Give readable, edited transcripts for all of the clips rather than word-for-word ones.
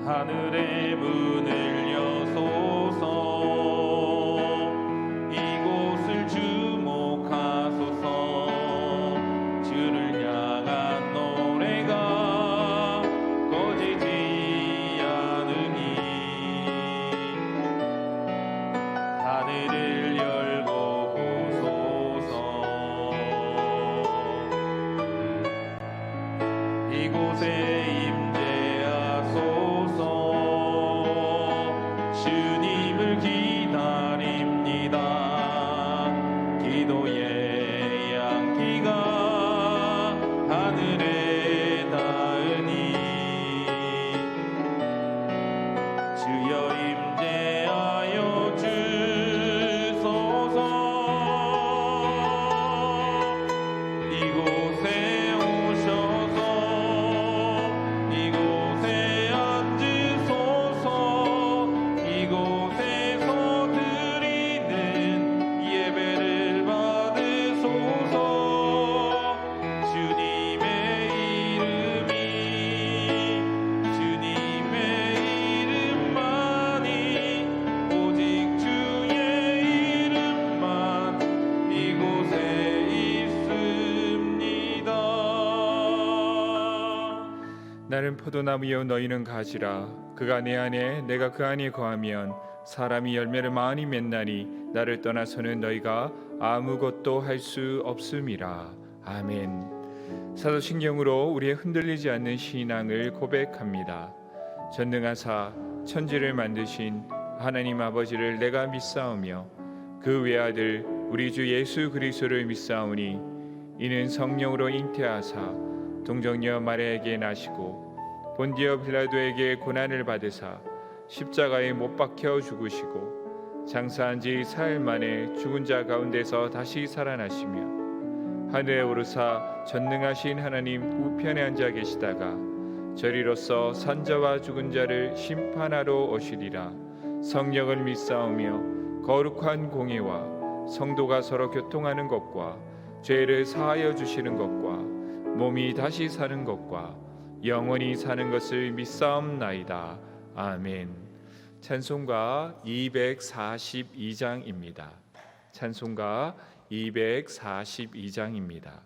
하늘의 문을 여소서. 이곳을 주목하소서. 주를 향한 노래가 꺼지지 않으니 하늘을 열고 보소서. 이곳에 주님을 기다립니다. 기도의 향기가 하늘에 닿으니 주여 임재하여 주소서. 이곳에 오셔서 이곳에 앉으소서. 이곳에서 드리는 예배를 받으소서. 주님의 이름이 주님의 이름만이 오직 주의 이름만 이곳에 있습니다. 나는 포도나무여 너희는 가지라. 그가 내 안에 내가 그 안에 거하면 사람이 열매를 많이 맺나니 나를 떠나서는 너희가 아무것도 할 수 없음이라. 아멘. 사도신경으로 우리의 흔들리지 않는 신앙을 고백합니다. 전능하사 천지를 만드신 하나님 아버지를 내가 믿사오며 그 외아들 우리 주 예수 그리스도를 믿사오니 이는 성령으로 잉태하사 동정녀 마리아에게 나시고 본디오 빌라도에게 고난을 받으사 십자가에 못 박혀 죽으시고 장사한 지 사흘 만에 죽은 자 가운데서 다시 살아나시며 하늘에 오르사 전능하신 하나님 우편에 앉아 계시다가 저리로서 산자와 죽은 자를 심판하러 오시리라. 성령을 믿사오며 거룩한 공예와 성도가 서로 교통하는 것과 죄를 사하여 주시는 것과 몸이 다시 사는 것과 영원히 사는 것을 믿사옵나이다. 아멘. 찬송가 242장입니다. 찬송가 242장입니다.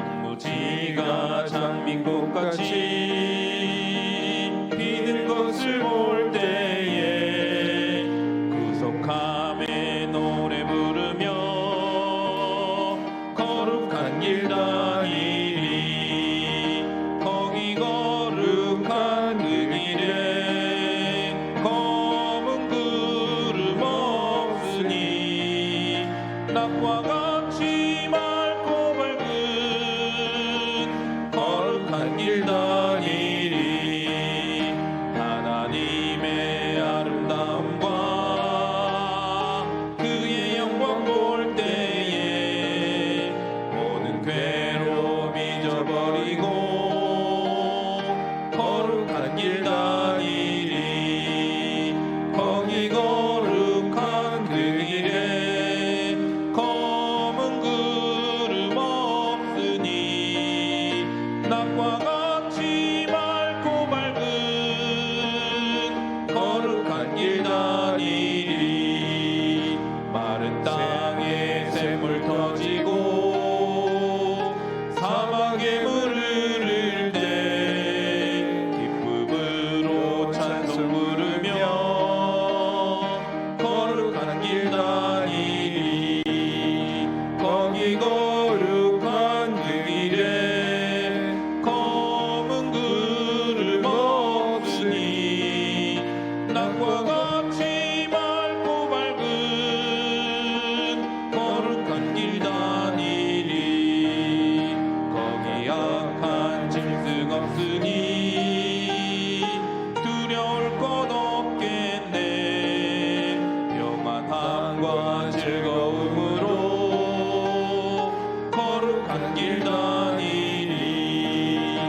황무지가 장미꽃같이 피는 것을 볼 때에 구속함에 노래 부르며 거룩한 길 다니리. 거기 거룩한 그 길에 검은 구름 없으니 낮과 같이 맑고 밝은 거룩한 길 다니리. 하나님의 아름다움과 그의 영광 볼 때에 모든 괴로움 잊어버리고 거룩한 길 다니리. 거기 거룩한 그 길에 검은 구름 없으니 낮과 같이 맑고 밝은 거룩한 길 다니리. 마른 땅에 샘물 터지고 사막에 물을 흐를 때 기쁨으로 찬송 부르며 거룩한 길 다니리. 거기 거룩한 그 길에 검은 구름 없으니 낮과 같이 맑고 밝은 거룩한 길 다니리. 거기 악한 짐승 없으니 두려울 것 없겠네. 평안함과 즐거움으로 거룩한 길 다니리.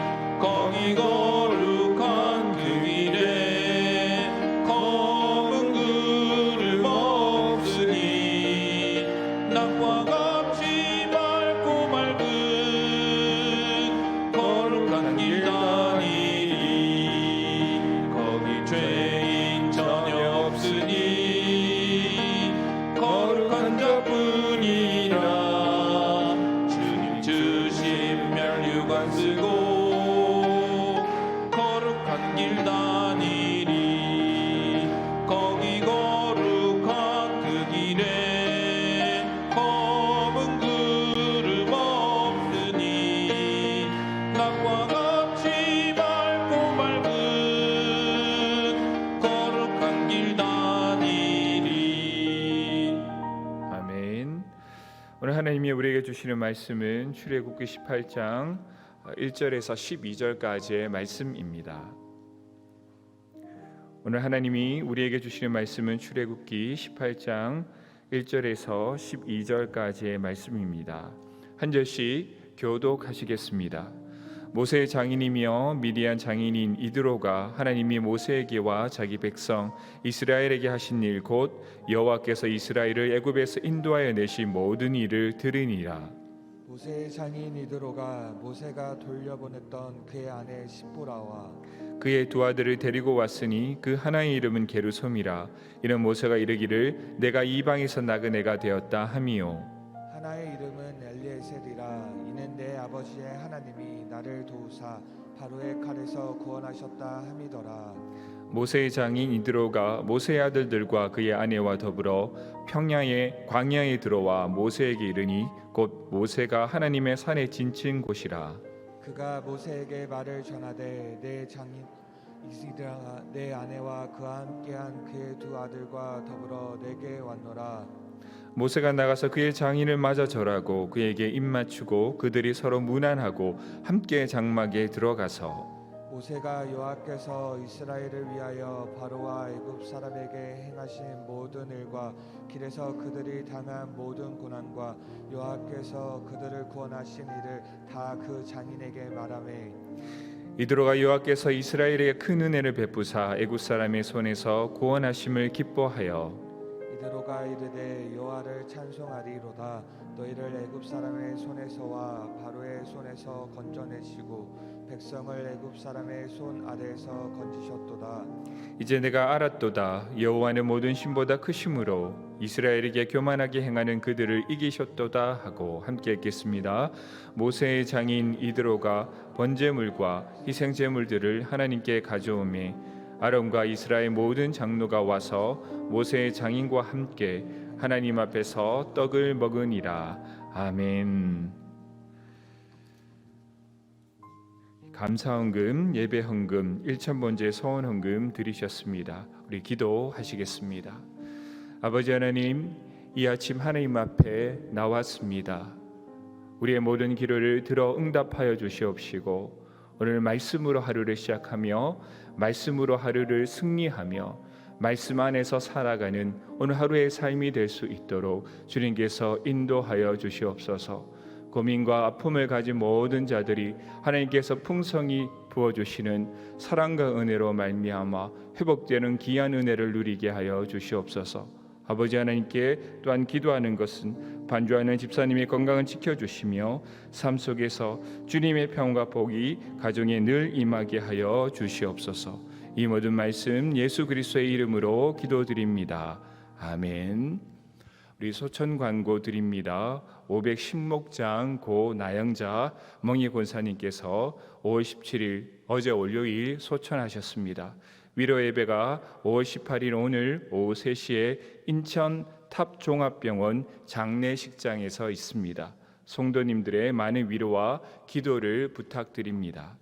거기 거룩한 그 길에 검은 구름 없으니 낮과 너뿐이라. 주님 주신 면류관 쓰고 거룩한 길 다니리. 거기 거룩한 그 길에 검은 구름 없으니 낮과 같이 맑고 맑은 거룩한 길 다니리. 아멘. 오늘 하나님이 우리에게 주시는 말씀은 출애굽기 18장 1절에서 12절까지의 말씀입니다. 오늘 하나님이 우리에게 주시는 말씀은 출애굽기 18장 1절에서 12절까지의 말씀입니다. 한 절씩 교독하시겠습니다. 모세의 장인이며 미디안 장인인 이드로가 하나님이 모세에게와 자기 백성 이스라엘에게 하신 일 곧 여호와께서 이스라엘을 애굽에서 인도하여 내신 모든 일을 들으니라. 모세의 장인 이드로가 모세가 돌려보냈던 그의 아내 십보라와 그의 두 아들을 데리고 왔으니 그 하나의 이름은 게르솜이라. 이는 모세가 이르기를 내가 이방에서 낳은 애가 되었다 함이요. 하나의 이름은 엘리에셀이라. 이는 내 아버지의 하나님이 나를 도우사 바로의 칼에서 구원하셨다 함이더라. 모세의 장인 이드로가 모세의 아들들과 그의 아내와 더불어 평야의 광야에 들어와 모세에게 이르니 곧 모세가 하나님의 산에 진친 곳이라. 그가 모세에게 말을 전하되 내 장인 이스라가 내 아내와 그와 함께한 그의 두 아들과 더불어 내게 왔노라. 모세가 나가서 그의 장인을 맞아 절하고 그에게 입맞추고 그들이 서로 문안하고 함께 장막에 들어가서 모세가 여호와께서 이스라엘을 위하여 바로와 애굽 사람에게 행하신 모든 일과 길에서 그들이 당한 모든 고난과 여호와께서 그들을 구원하신 일을 다 그 장인에게 말하매 이드로가 여호와께서 이스라엘에게 큰 은혜를 베푸사 애굽 사람의 손에서 구원하심을 기뻐하여 이드로가 이르되 여호와를 찬송하리로다. 너희를 애굽 사람의 손에서와 바로의 손에서 건져내시고 백성을 애굽 사람의 손 아래에서 건지셨도다. 이제 내가 알았도다. 여호와는 모든 신보다 크심으로 이스라엘에게 교만하게 행하는 그들을 이기셨도다 하고 함께 읽겠습니다. 모세의 장인 이드로가 번제물과 희생제물들을 하나님께 가져오매 아론과 이스라엘 모든 장로가 와서 모세의 장인과 함께 하나님 앞에서 떡을 먹으니라. 아멘. 감사헌금, 예배헌금, 일천번제 서원헌금 드리셨습니다. 우리 기도하시겠습니다. 아버지 하나님, 이 아침 하나님 앞에 나왔습니다. 우리의 모든 기도를 들어 응답하여 주시옵시고 오늘 말씀으로 하루를 시작하며 말씀으로 하루를 승리하며 말씀 안에서 살아가는 오늘 하루의 삶이 될 수 있도록 주님께서 인도하여 주시옵소서. 고민과 아픔을 가진 모든 자들이 하나님께서 풍성히 부어주시는 사랑과 은혜로 말미암아 회복되는 귀한 은혜를 누리게 하여 주시옵소서. 아버지 하나님께 또한 기도하는 것은 반주하는 집사님의 건강을 지켜주시며 삶 속에서 주님의 평과 복이 가정에 늘 임하게 하여 주시옵소서. 이 모든 말씀 예수 그리스도의 이름으로 기도드립니다. 아멘. 우리 소천 광고 드립니다. 510목장 고 나영자 멍이 권사님께서 5월 17일 어제 월요일 소천하셨습니다. 위로 예배가 5월 18일 오늘 오후 3시에 인천 탑종합병원 장례식장에서 있습니다. 성도님들의 많은 위로와 기도를 부탁드립니다.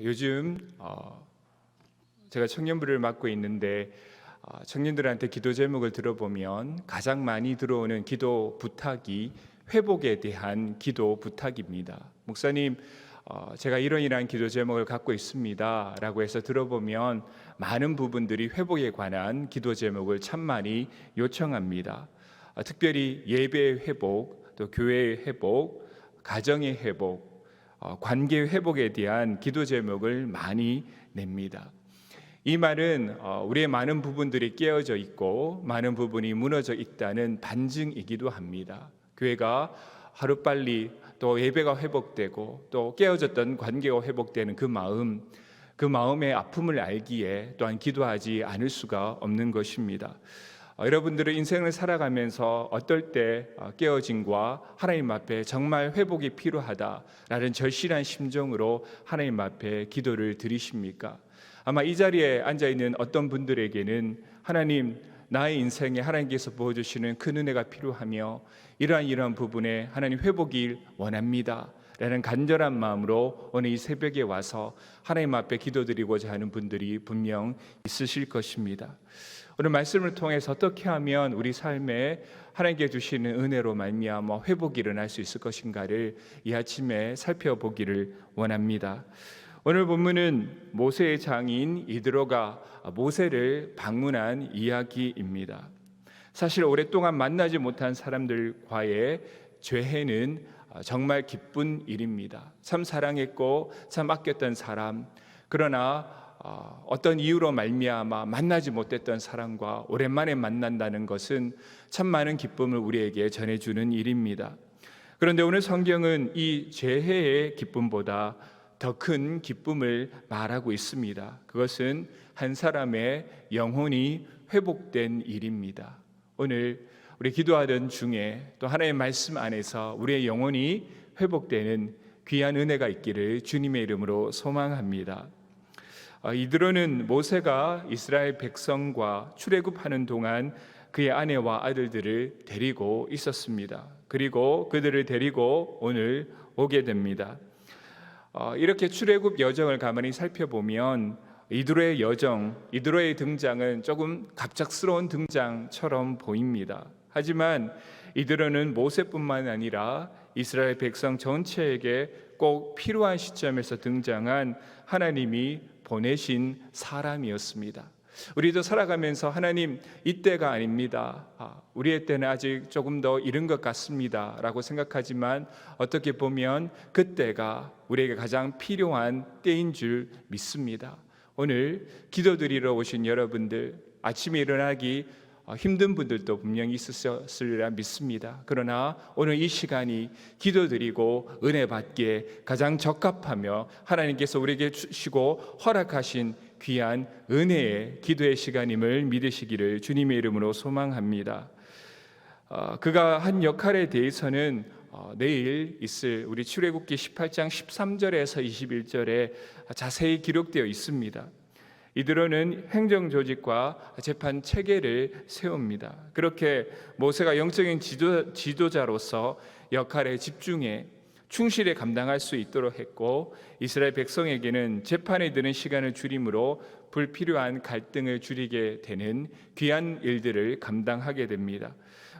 요즘 제가 청년부를 맡고 있는데 청년들한테 기도 제목을 들어보면 가장 많이 들어오는 기도 부탁이 회복에 대한 기도 부탁입니다. 목사님, 제가 이런 기도 제목을 갖고 있습니다 라고 해서 들어보면 많은 부분들이 회복에 관한 기도 제목을 참 많이 요청합니다. 특별히 예배의 회복, 또 교회의 회복, 가정의 회복, 관계의 회복에 대한 기도 제목을 많이 냅니다. 이 말은 우리의 많은 부분들이 깨어져 있고 많은 부분이 무너져 있다는 반증이기도 합니다. 교회가 하루빨리 또 예배가 회복되고 또 깨어졌던 관계가 회복되는 그 마음의 아픔을 알기에 또한 기도하지 않을 수가 없는 것입니다. 여러분들의 인생을 살아가면서 어떨 때 깨어짐과 하나님 앞에 정말 회복이 필요하다라는 절실한 심정으로 하나님 앞에 기도를 드리십니까? 아마 이 자리에 앉아있는 어떤 분들에게는 하나님, 나의 인생에 하나님께서 부어주시는 큰 은혜가 필요하며 이러한 부분에 하나님 회복이 원합니다 라는 간절한 마음으로 오늘 이 새벽에 와서 하나님 앞에 기도드리고자 하는 분들이 분명 있으실 것입니다. 오늘 말씀을 통해서 어떻게 하면 우리 삶에 하나님께 주시는 은혜로 말미암아 회복이 일어날 수 있을 것인가를 이 아침에 살펴보기를 원합니다. 오늘 본문은 모세의 장인 이드로가 모세를 방문한 이야기입니다. 사실 오랫동안 만나지 못한 사람들과의 죄해는 정말 기쁜 일입니다. 참 사랑했고 참 아꼈던 사람, 그러나 어떤 이유로 말미암아 만나지 못했던 사람과 오랜만에 만난다는 것은 참 많은 기쁨을 우리에게 전해주는 일입니다. 그런데 오늘 성경은 이 죄해의 기쁨보다 더 큰 기쁨을 말하고 있습니다. 그것은 한 사람의 영혼이 회복된 일입니다. 오늘 우리 기도하던 중에 또 하나님의 말씀 안에서 우리의 영혼이 회복되는 귀한 은혜가 있기를 주님의 이름으로 소망합니다. 이드로는 모세가 이스라엘 백성과 출애굽하는 동안 그의 아내와 아들들을 데리고 있었습니다. 그리고 그들을 데리고 오늘 오게 됩니다. 이렇게 출애굽 여정을 가만히 살펴보면 이드로의 여정, 이드로의 등장은 조금 갑작스러운 등장처럼 보입니다. 하지만 이드로는 모세뿐만 아니라 이스라엘 백성 전체에게 꼭 필요한 시점에서 등장한 하나님이 보내신 사람이었습니다. 우리도 살아가면서 하나님, 이때가 아닙니다, 우리의 때는 아직 조금 더 이른 것 같습니다 라고 생각하지만 어떻게 보면 그때가 우리에게 가장 필요한 때인 줄 믿습니다. 오늘 기도드리러 오신 여러분들, 아침에 일어나기 힘든 분들도 분명히 있으셨으리라 믿습니다. 그러나 오늘 이 시간이 기도드리고 은혜 받기에 가장 적합하며 하나님께서 우리에게 주시고 허락하신 귀한 은혜의 기도의 시간임을 믿으시기를 주님의 이름으로 소망합니다. 그가 한 역할에 대해서는 내일 있을 우리 출애굽기 18장 13절에서 21절에 자세히 기록되어 있습니다. 이드로는 행정조직과 재판 체계를 세웁니다. 그렇게 모세가 영적인 지도자로서 역할에 집중해 충실히 감당할 수 있도록 했고, 이스라엘 백성에게는 재판에 드는 시간을 줄임으로 불필요한 갈등을 줄이게 되는 귀한 일들을 감당하게 됩니다.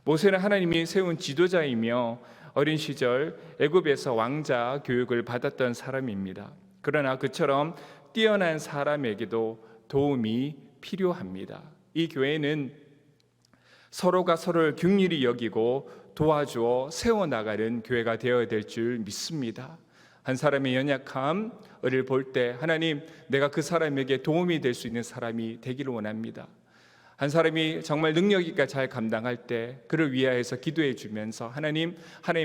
모세는 하나님이 세운 지도자이며 어린 시절 애굽에서 왕자 교육을 받았던 사람입니다. 그러나 그처럼 뛰어난 사람에게도 도움이 필요합니다. 이 교회는 서로가 서로를 긍휼히 여기고 도와주어 세워나가는 교회가 되어야 될 줄 믿습니다. 한 사람의 연약함을 볼 때 하나님, 내가 그 사람에게 도움이 될 수 있는 사람이 되기를 원합니다. 한 사람이 정말 능력 있게 잘 감당할 때 그를 위하여서 기도해 주면서 하나님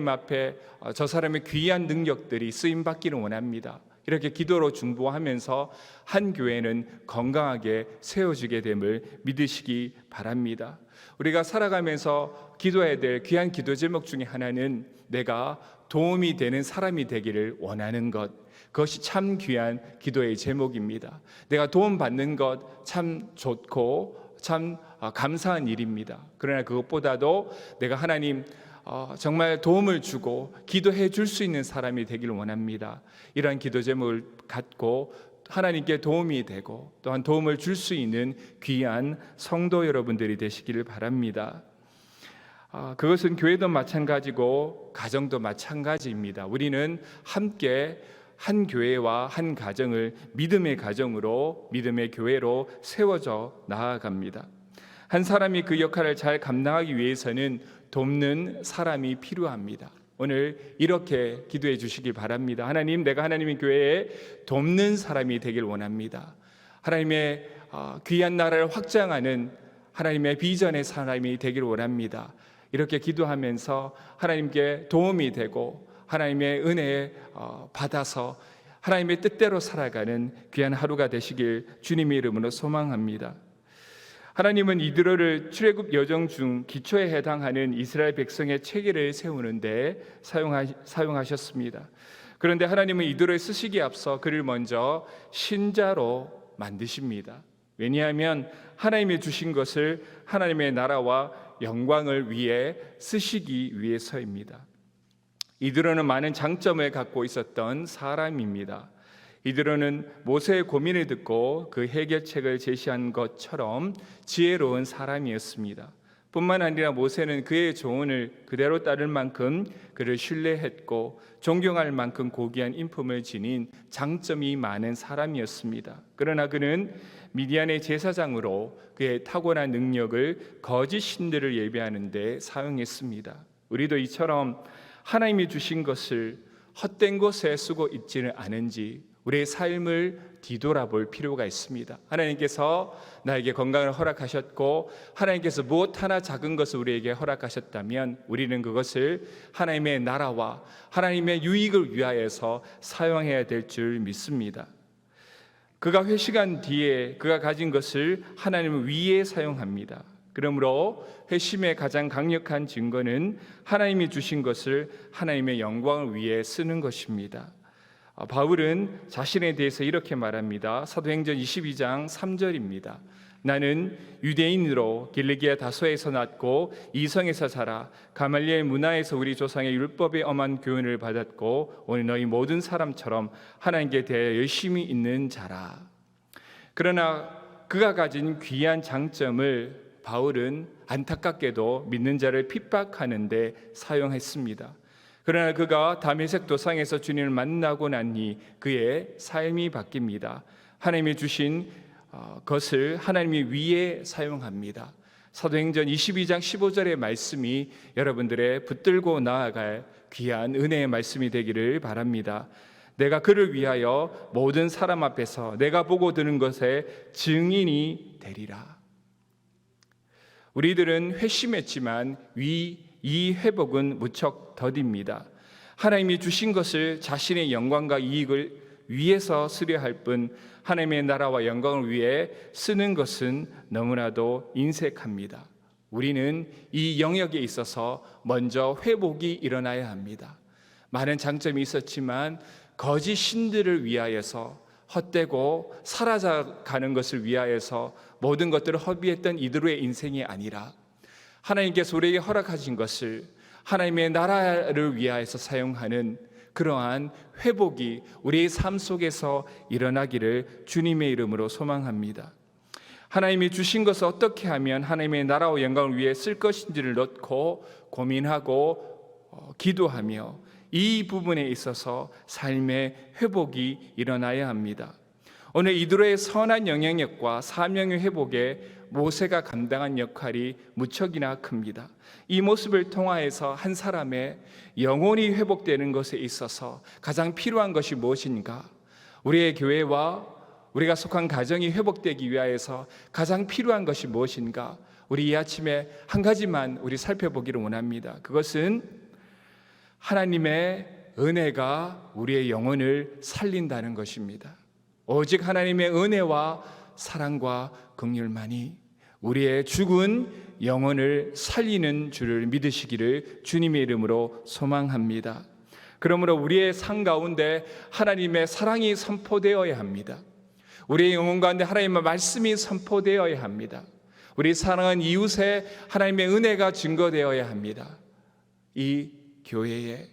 앞에 저 사람의 귀한 능력들이 쓰임받기를 원합니다. 이렇게 기도로 중보하면서 한 교회는 건강하게 세워지게 됨을 믿으시기 바랍니다. 우리가 살아가면서 기도해야 될 귀한 기도 제목 중에 하나는 내가 도움이 되는 사람이 되기를 원하는 것, 그것이 참 귀한 기도의 제목입니다. 내가 도움받는 것 참 좋고 참 감사한 일입니다. 그러나 그것보다도 내가 하나님 정말 도움을 주고 기도해 줄 수 있는 사람이 되기를 원합니다. 이러한 기도 제목을 갖고 하나님께 도움이 되고 또한 도움을 줄 수 있는 귀한 성도 여러분들이 되시기를 바랍니다. 그것은 교회도 마찬가지고 가정도 마찬가지입니다. 우리는 함께 한 교회와 한 가정을 믿음의 가정으로, 믿음의 교회로 세워져 나아갑니다. 한 사람이 그 역할을 잘 감당하기 위해서는 돕는 사람이 필요합니다. 오늘 이렇게 기도해 주시길 바랍니다. 하나님, 내가 하나님의 교회에 돕는 사람이 되길 원합니다. 하나님의 귀한 나라를 확장하는 하나님의 비전의 사람이 되길 원합니다. 이렇게 기도하면서 하나님께 도움이 되고 하나님의 은혜 받아서 하나님의 뜻대로 살아가는 귀한 하루가 되시길 주님의 이름으로 소망합니다. 하나님은 이드로를 출애굽 여정 중 기초에 해당하는 이스라엘 백성의 체계를 세우는데 사용하셨습니다. 그런데 하나님은 이드로의 쓰시기에 앞서 그를 먼저 신자로 만드십니다. 왜냐하면 하나님이 주신 것을 하나님의 나라와 영광을 위해 쓰시기 위해서입니다. 이드로는 많은 장점을 갖고 있었던 사람입니다. 이드로는 모세의 고민을 듣고 그 해결책을 제시한 것처럼 지혜로운 사람이었습니다. 뿐만 아니라 모세는 그의 조언을 그대로 따를 만큼 그를 신뢰했고 존경할 만큼 고귀한 인품을 지닌 장점이 많은 사람이었습니다. 그러나 그는 미디안의 제사장으로 그의 타고난 능력을 거짓 신들을 예배하는 데 사용했습니다. 우리도 이처럼 하나님이 주신 것을 헛된 곳에 쓰고 있지는 않은지 우리의 삶을 뒤돌아볼 필요가 있습니다. 하나님께서 나에게 건강을 허락하셨고 하나님께서 무엇 하나 작은 것을 우리에게 허락하셨다면 우리는 그것을 하나님의 나라와 하나님의 유익을 위하여서 사용해야 될 줄 믿습니다. 그가 회식한 뒤에 그가 가진 것을 하나님을 위해 사용합니다. 그러므로 회심의 가장 강력한 증거는 하나님이 주신 것을 하나님의 영광을 위해 쓰는 것입니다. 바울은 자신에 대해서 이렇게 말합니다. 사도행전 22장 3절입니다. 나는 유대인으로 길리기아 다소에서 났고 이성에서 자라 가말리엘 문화에서 우리 조상의 율법의 엄한 교훈을 받았고 오늘 너희 모든 사람처럼 하나님께 대하여 열심히 있는 자라. 그러나 그가 가진 귀한 장점을 바울은 안타깝게도 믿는 자를 핍박하는 데 사용했습니다. 그러나 그가 다메섹 도상에서 주님을 만나고 나니 그의 삶이 바뀝니다. 하나님이 주신 것을 하나님이 위에 사용합니다. 사도행전 22장 15절의 말씀이 여러분들의 붙들고 나아갈 귀한 은혜의 말씀이 되기를 바랍니다. 내가 그를 위하여 모든 사람 앞에서 내가 보고 드는 것에 증인이 되리라. 우리들은 회심했지만 이 회복은 무척 더딥니다. 하나님이 주신 것을 자신의 영광과 이익을 위해서 쓰려 할 뿐 하나님의 나라와 영광을 위해 쓰는 것은 너무나도 인색합니다. 우리는 이 영역에 있어서 먼저 회복이 일어나야 합니다. 많은 장점이 있었지만 거짓 신들을 위하여서 헛되고 사라져가는 것을 위하여서 모든 것들을 허비했던 이드로의 인생이 아니라 하나님께서 우리에게 허락하신 것을 하나님의 나라를 위하여서 사용하는 그러한 회복이 우리의 삶 속에서 일어나기를 주님의 이름으로 소망합니다. 하나님이 주신 것을 어떻게 하면 하나님의 나라와 영광을 위해 쓸 것인지를 놓고 고민하고 기도하며 이 부분에 있어서 삶의 회복이 일어나야 합니다. 오늘 이드로의 선한 영향력과 사명의 회복에 모세가 감당한 역할이 무척이나 큽니다. 이 모습을 통하여서 한 사람의 영혼이 회복되는 것에 있어서 가장 필요한 것이 무엇인가? 우리의 교회와 우리가 속한 가정이 회복되기 위하여서 가장 필요한 것이 무엇인가? 우리 이 아침에 한 가지만 우리 살펴보기를 원합니다. 그것은 하나님의 은혜가 우리의 영혼을 살린다는 것입니다. 오직 하나님의 은혜와 사랑과 긍휼만이 우리의 죽은 영혼을 살리는 줄을 믿으시기를 주님의 이름으로 소망합니다. 그러므로 우리의 삶 가운데 하나님의 사랑이 선포되어야 합니다. 우리의 영혼 가운데 하나님의 말씀이 선포되어야 합니다. 우리 사랑하는 이웃에 하나님의 은혜가 증거되어야 합니다. 이 교회에,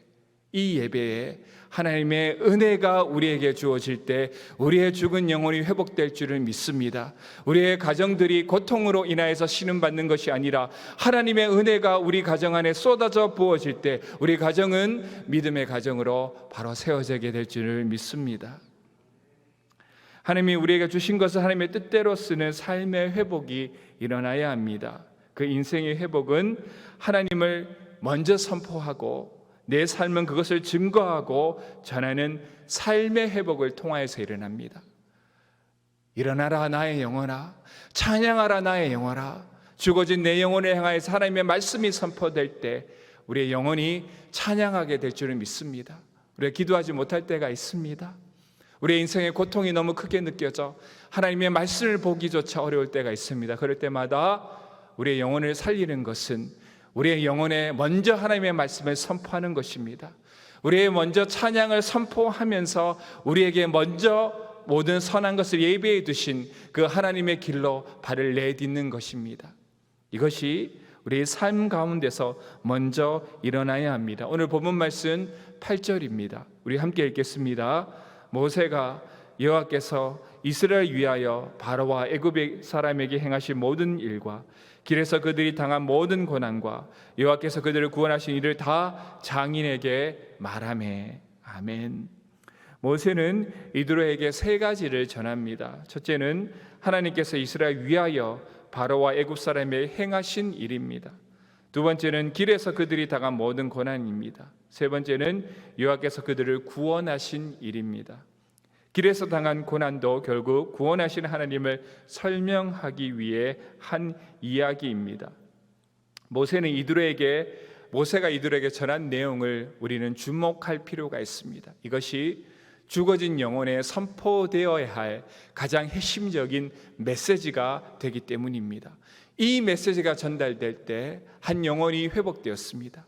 이 예배에 하나님의 은혜가 우리에게 주어질 때 우리의 죽은 영혼이 회복될 줄을 믿습니다. 우리의 가정들이 고통으로 인하여서 신음받는 것이 아니라 하나님의 은혜가 우리 가정 안에 쏟아져 부어질 때 우리 가정은 믿음의 가정으로 바로 세워지게 될 줄을 믿습니다. 하나님이 우리에게 주신 것을 하나님의 뜻대로 쓰는 삶의 회복이 일어나야 합니다. 그 인생의 회복은 하나님을 먼저 선포하고 내 삶은 그것을 증거하고 전하는 삶의 회복을 통하여서 일어납니다. 일어나라 나의 영혼아, 찬양하라 나의 영혼아. 죽어진 내 영혼을 향하여서 하나님의 말씀이 선포될 때 우리의 영혼이 찬양하게 될 줄을 믿습니다. 우리가 기도하지 못할 때가 있습니다. 우리의 인생의 고통이 너무 크게 느껴져 하나님의 말씀을 보기조차 어려울 때가 있습니다. 그럴 때마다 우리의 영혼을 살리는 것은 우리의 영혼에 먼저 하나님의 말씀을 선포하는 것입니다. 우리의 먼저 찬양을 선포하면서 우리에게 먼저 모든 선한 것을 예비해 두신 그 하나님의 길로 발을 내딛는 것입니다. 이것이 우리의 삶 가운데서 먼저 일어나야 합니다. 오늘 본문 말씀 8절입니다. 우리 함께 읽겠습니다. 모세가 여호와께서 이스라엘 위하여 바로와 애굽 사람에게 행하신 모든 일과 길에서 그들이 당한 모든 고난과 여호와께서 그들을 구원하신 일을 다 장인에게 말하매. 아멘. 모세는 이드로에게 세 가지를 전합니다. 첫째는 하나님께서 이스라엘 위하여 바로와 애굽 사람에게 행하신 일입니다. 두 번째는 길에서 그들이 당한 모든 고난입니다. 세 번째는 여호와께서 그들을 구원하신 일입니다. 길에서 당한 고난도 결국 구원하신 하나님을 설명하기 위해 한 이야기입니다. 모세가 이드로에게 전한 내용을 우리는 주목할 필요가 있습니다. 이것이 죽어진 영혼에 선포되어야 할 가장 핵심적인 메시지가 되기 때문입니다. 이 메시지가 전달될 때 한 영혼이 회복되었습니다.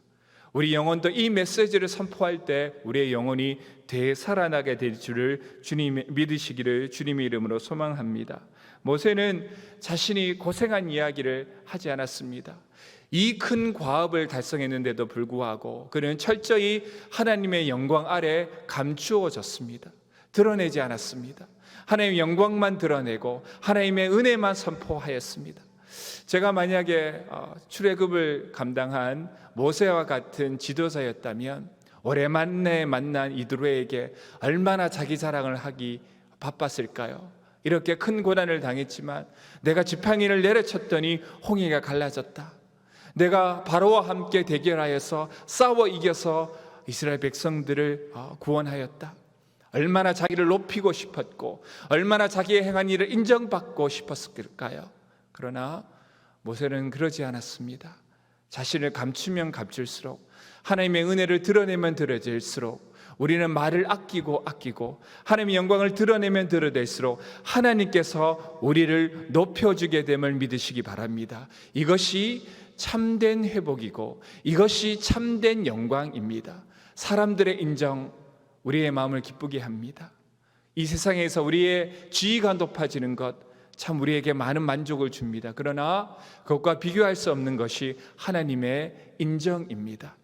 우리 영혼도 이 메시지를 선포할 때 우리의 영혼이 되살아나게 될 줄을 주님 믿으시기를 주님의 이름으로 소망합니다. 모세는 자신이 고생한 이야기를 하지 않았습니다. 이 큰 과업을 달성했는데도 불구하고 그는 철저히 하나님의 영광 아래 감추어졌습니다. 드러내지 않았습니다. 하나님의 영광만 드러내고 하나님의 은혜만 선포하였습니다. 제가 만약에 출애굽을 감당한 모세와 같은 지도자였다면 오랜만에 만난 이드로에게 얼마나 자기 자랑을 하기 바빴을까요? 이렇게 큰 고난을 당했지만 내가 지팡이를 내려쳤더니 홍해가 갈라졌다. 내가 바로와 함께 대결하여서 싸워 이겨서 이스라엘 백성들을 구원하였다. 얼마나 자기를 높이고 싶었고 얼마나 자기의 행한 일을 인정받고 싶었을까요? 그러나 모세는 그러지 않았습니다. 자신을 감추면 감출수록 하나님의 은혜를 드러내면 드러낼수록 우리는 말을 아끼고 하나님의 영광을 드러내면 드러낼수록 하나님께서 우리를 높여주게 됨을 믿으시기 바랍니다. 이것이 참된 회복이고 이것이 참된 영광입니다. 사람들의 인정 우리의 마음을 기쁘게 합니다. 이 세상에서 우리의 지위가 높아지는 것 참 우리에게 많은 만족을 줍니다. 그러나 그것과 비교할 수 없는 것이 하나님의 인정입니다.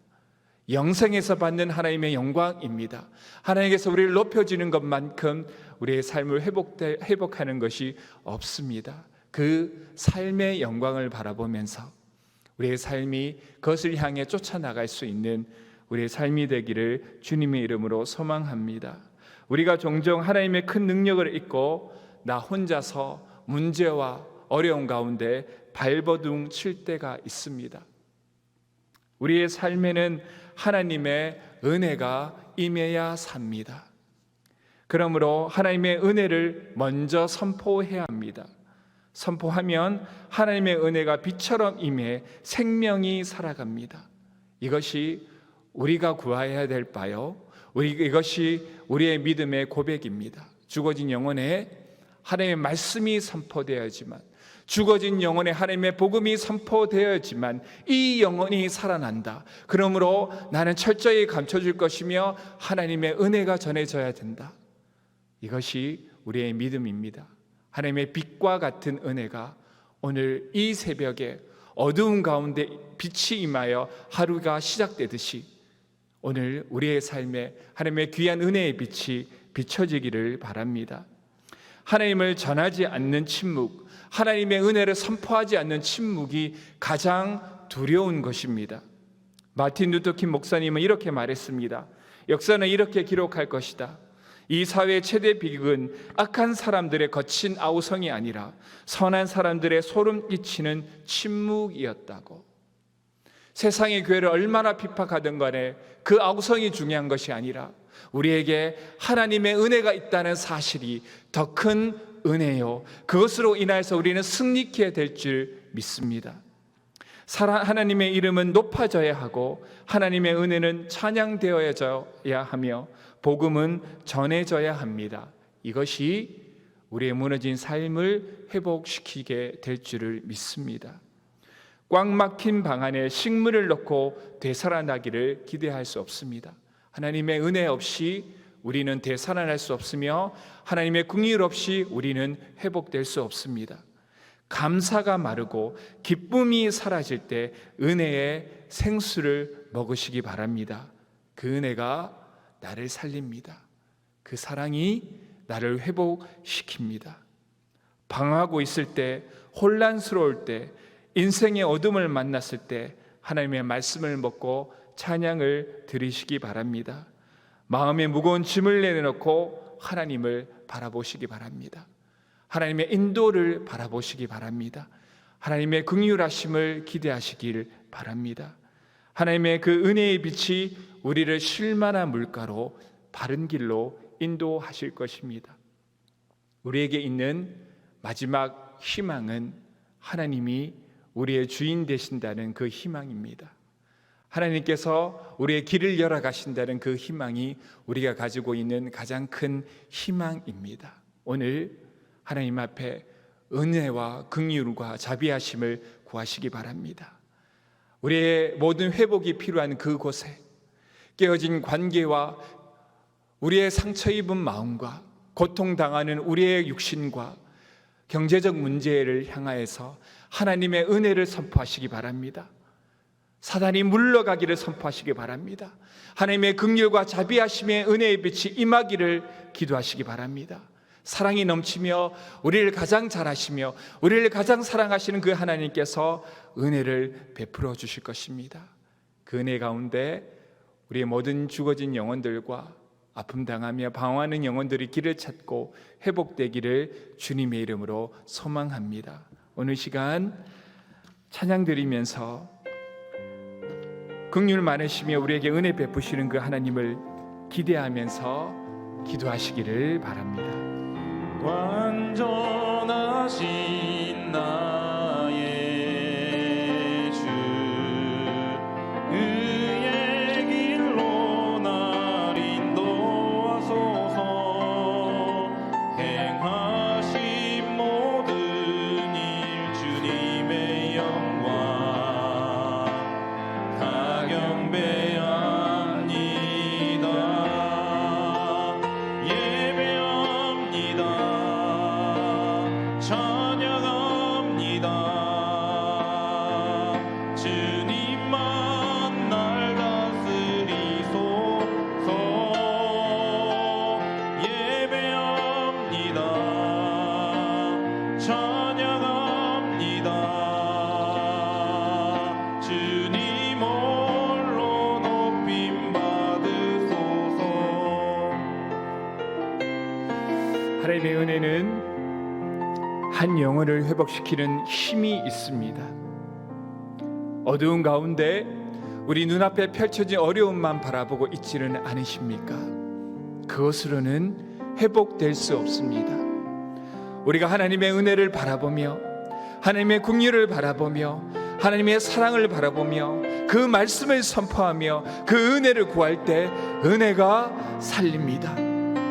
영생에서 받는 하나님의 영광입니다. 하나님께서 우리를 높여주는 것만큼 우리의 삶을 회복하는 것이 없습니다. 그 삶의 영광을 바라보면서 우리의 삶이 그것을 향해 쫓아나갈 수 있는 우리의 삶이 되기를 주님의 이름으로 소망합니다. 우리가 종종 하나님의 큰 능력을 잊고 나 혼자서 문제와 어려움 가운데 발버둥 칠 때가 있습니다. 우리의 삶에는 하나님의 은혜가 임해야 삽니다. 그러므로 하나님의 은혜를 먼저 선포해야 합니다. 선포하면 하나님의 은혜가 빛처럼 임해 생명이 살아갑니다. 이것이 우리가 구해야 될 바요. 이것이 우리의 믿음의 고백입니다. 죽어진 영혼에 하나님의 말씀이 선포되어야지만, 죽어진 영혼에 하나님의 복음이 선포되어야지만 이 영혼이 살아난다. 그러므로 나는 철저히 감춰줄 것이며 하나님의 은혜가 전해져야 된다. 이것이 우리의 믿음입니다. 하나님의 빛과 같은 은혜가 오늘 이 새벽에 어두운 가운데 빛이 임하여 하루가 시작되듯이 오늘 우리의 삶에 하나님의 귀한 은혜의 빛이 비춰지기를 바랍니다. 하나님을 전하지 않는 침묵, 하나님의 은혜를 선포하지 않는 침묵이 가장 두려운 것입니다. 마틴 루터킹 목사님은 이렇게 말했습니다. 역사는 이렇게 기록할 것이다. 이 사회의 최대 비극은 악한 사람들의 거친 아우성이 아니라 선한 사람들의 소름 끼치는 침묵이었다고. 세상의 교회를 얼마나 핍박하든 간에 그 아우성이 중요한 것이 아니라 우리에게 하나님의 은혜가 있다는 사실이 더 큰 은혜요, 그것으로 인하여서 우리는 승리케 될 줄 믿습니다. 하나님의 이름은 높아져야 하고 하나님의 은혜는 찬양되어야 하며 복음은 전해져야 합니다. 이것이 우리의 무너진 삶을 회복시키게 될 줄을 믿습니다. 꽉 막힌 방 안에 식물을 넣고 되살아나기를 기대할 수 없습니다. 하나님의 은혜 없이 우리는 되살아날 수 없으며 하나님의 긍휼 없이 우리는 회복될 수 없습니다. 감사가 마르고 기쁨이 사라질 때 은혜의 생수를 먹으시기 바랍니다. 그 은혜가 나를 살립니다. 그 사랑이 나를 회복시킵니다. 방황하고 있을 때, 혼란스러울 때, 인생의 어둠을 만났을 때 하나님의 말씀을 먹고 찬양을 드리시기 바랍니다. 마음에 무거운 짐을 내려놓고 하나님을 바라보시기 바랍니다. 하나님의 인도를 바라보시기 바랍니다. 하나님의 긍휼하심을 기대하시길 바랍니다. 하나님의 그 은혜의 빛이 우리를 쉴만한 물가로 바른 길로 인도하실 것입니다. 우리에게 있는 마지막 희망은 하나님이 우리의 주인 되신다는 그 희망입니다. 하나님께서 우리의 길을 열어 가신다는 그 희망이 우리가 가지고 있는 가장 큰 희망입니다. 오늘 하나님 앞에 은혜와 긍휼과 자비하심을 구하시기 바랍니다. 우리의 모든 회복이 필요한 그곳에 깨어진 관계와 우리의 상처 입은 마음과 고통당하는 우리의 육신과 경제적 문제를 향하여서 하나님의 은혜를 선포하시기 바랍니다. 사단이 물러가기를 선포하시기 바랍니다. 하나님의 긍휼과 자비하심의 은혜의 빛이 임하기를 기도하시기 바랍니다. 사랑이 넘치며 우리를 가장 잘하시며 우리를 가장 사랑하시는 그 하나님께서 은혜를 베풀어 주실 것입니다. 그 은혜 가운데 우리의 모든 죽어진 영혼들과 아픔 당하며 방황하는 영혼들이 길을 찾고 회복되기를 주님의 이름으로 소망합니다. 오늘 시간 찬양 드리면서 긍휼 많으시며 우리에게 은혜 베푸시는 그 하나님을 기대하면서 기도하시기를 바랍니다. 완전하신 나의 주 의의 길로 날 인도하소서. 행하신 모든 일 주님의 영광 다 경배합니다. 예배합니다. 찬양합니다. 주님만 날 다스리소서. 예배합니다. 찬양합니다. 주님 홀로 높임 받으소서. 하나님의 은혜는 한 영혼을 회복시키는 힘이 있습니다. 어두운 가운데 우리 눈앞에 펼쳐진 어려움만 바라보고 있지는 않으십니까? 그것으로는 회복될 수 없습니다. 우리가 하나님의 은혜를 바라보며 하나님의 긍휼을 바라보며 하나님의 사랑을 바라보며 그 말씀을 선포하며 그 은혜를 구할 때 은혜가 살립니다.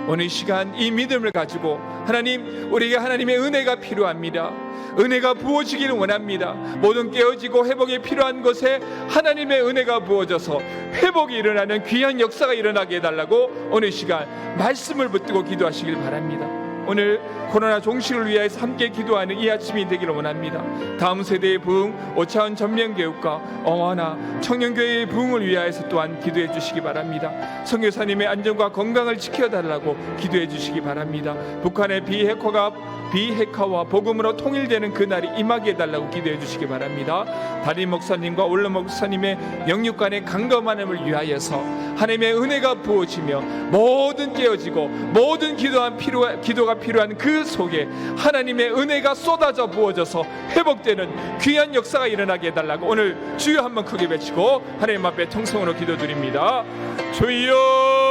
오늘 시간 이 믿음을 가지고 하나님, 우리에게 하나님의 은혜가 필요합니다. 은혜가 부어지기를 원합니다. 모든 깨어지고 회복이 필요한 곳에 하나님의 은혜가 부어져서 회복이 일어나는 귀한 역사가 일어나게 해달라고 오늘 시간 말씀을 붙들고 기도하시길 바랍니다. 오늘 코로나 종식을 위하여서 함께 기도하는 이 아침이 되기를 원합니다. 다음 세대의 부흥, 오차원 전면교육과 어원화 청년교회의 부흥을 위하여서 또한 기도해 주시기 바랍니다. 선교사님의 안전과 건강을 지켜달라고 기도해 주시기 바랍니다. 북한의 비핵화와 복음으로 통일되는 그날이 임하게 해달라고 기도해 주시기 바랍니다. 담임 목사님과 올로 목사님의 영육간의 강건함을 위하여서 하나님의 은혜가 부어지며 모든 깨어지고 모든 기도가 필요한 그 속에 하나님의 은혜가 쏟아져 부어져서 회복되는 귀한 역사가 일어나게 해달라고 오늘 주여 한번 크게 외치고 하나님 앞에 통성으로 기도드립니다. 주여